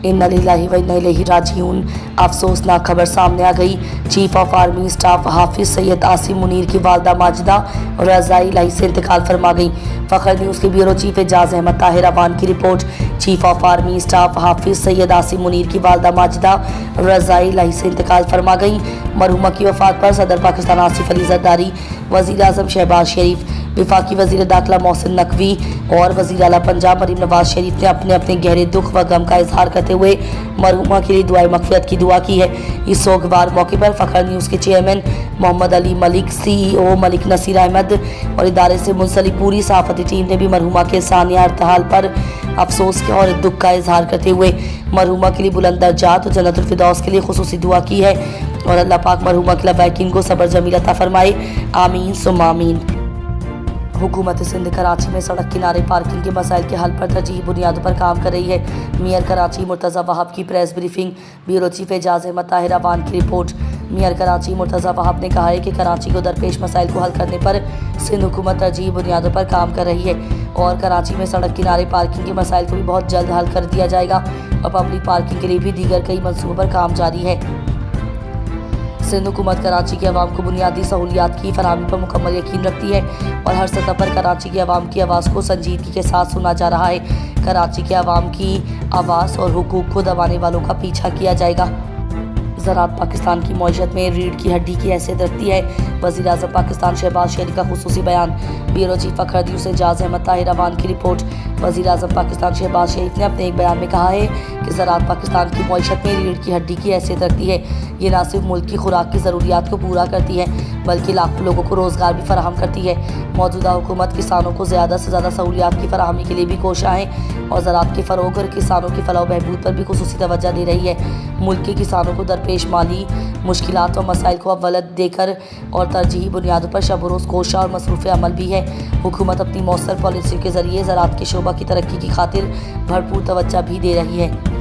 इन्ना लिल्लाहि व इन्ना इलैहि राजिऊन। अफसोसनाक खबर सामने आ गई। Chief of army staff Hafiz Syed Asim Munir की वालदा माजिदा रज़ाई इलाही से इंतकाल फरमा गई। फ़ख्र न्यूज़ के ब्यूरो चीफ एजाज अहमद ताहिर अवान की रिपोर्ट। Chief of army staff Hafiz Syed Asim Munir की वालदा माजिदा रज़ाई इलाही से इंतकाल फरमा गई। मरहुमा की वफ़ात पर सदर पाकिस्तान आसिफ अली ज़रदारी, वज़ीर आज़म शहबाज शरीफ, वफाकी वज़ीर दाखिला मोहसिन नकवी और वज़ीर आला पंजाब मरीम नवाज शरीफ ने अपने अपने गहरे दुख व गम का इजहार करते हुए मरहुमा के लिए दुआए मग़फ़िरत की दुआ की है। इस सोगवार मौके पर फ़ख्र न्यूज़ के चेयरमैन मोहम्मद अली मलिक, CEO मलिक नसीर अहमद और इदारे से मुंसलिक पूरी सहाफ़ती टीम ने भी मरहुमा के सानिया इर्तिहाल पर अफसोस और दुख का इजहार करते हुए मरहुमा के लिए बुलंद दर्जात और जन्नतुल फिरदौस के लिए खुसूसी दुआ की है और अल्लाह पाक मरहुमा के लवाकिन को सब्र जमील अता फरमाए। आमीन सुम्मा आमीन। हुकूमत सिंध कराची में सड़क किनारे पार्किंग के मसाइल के हल पर तरजीही बुनियादों पर काम कर रही है। मेयर कराची मुर्तज़ा वहाब की press briefing. Bureau chief Ejaz Ahmed Tahir Awan की रिपोर्ट। मेयर कराची मुर्तज़ा वहाब ने कहा है कि कराची को दरपेश मसाइल को हल करने पर सिंध हुकूमत तरजीही बुनियादों पर काम कर रही है और कराची में सड़क किनारे पार्किंग के मसाइल को भी बहुत जल्द हल कर दिया जाएगा और पब्लिक पार्किंग के लिए भी दीगर कई मनसूबों पर काम जारी है। सिंध हुकूमत कराची के अवाम को बुनियादी सहूलियात की फराहमी पर मुकम्मल यकीन रखती है और हर सतह पर कराची के अवाम की आवाज़ को संजीदगी के साथ सुना जा रहा है। कराची के अवाम की आवाज़ और हुकूक को दबाने वालों का पीछा किया जाएगा। ज़राअत पाकिस्तान की मईशत में रीढ़ की हड्डी की हैसियत रखती है। वज़ीर आज़म पाकिस्तान शहबाज शरीफ का खुसूसी बयान। Bureau chief Fakhr news Ejaz Ahmed Tahir Awan की रिपोर्ट। वज़ीर आज़म पाकिस्तान शहबाज शरीफ ने अपने एक बयान में कहा है कि ज़राअत पाकिस्तान की मईशत में रीढ़ की हड्डी की हैसियत रखती है। ये न सिर्फ मुल्क की खुराक की ज़रूरियात को पूरा करती है बल्कि लाखों लोगों को रोज़गार भी फराहम करती है। मौजूदा हुकूमत किसानों को ज़्यादा से ज़्यादा सहूलियात की फराहमी के लिए भी कोशा है और ज़राअत के फ़रोग़ और किसानों की फलाह बहबूद पर भी खुसूसी तवज्जो दे रही है। मुल्क के किसानों को दरपेश माली मुश्किलात और मसाइल को अव्वलत देकर और तरजीही बुनियादों पर शब रोज़ कोशा और मसरूफ़ अमल भी है। हुकूमत अपनी मौसर पॉलिसी के ज़रिए ज़राअत के शोबा की तरक्की की खातिर भरपूर तवज्जो भी दे रही है।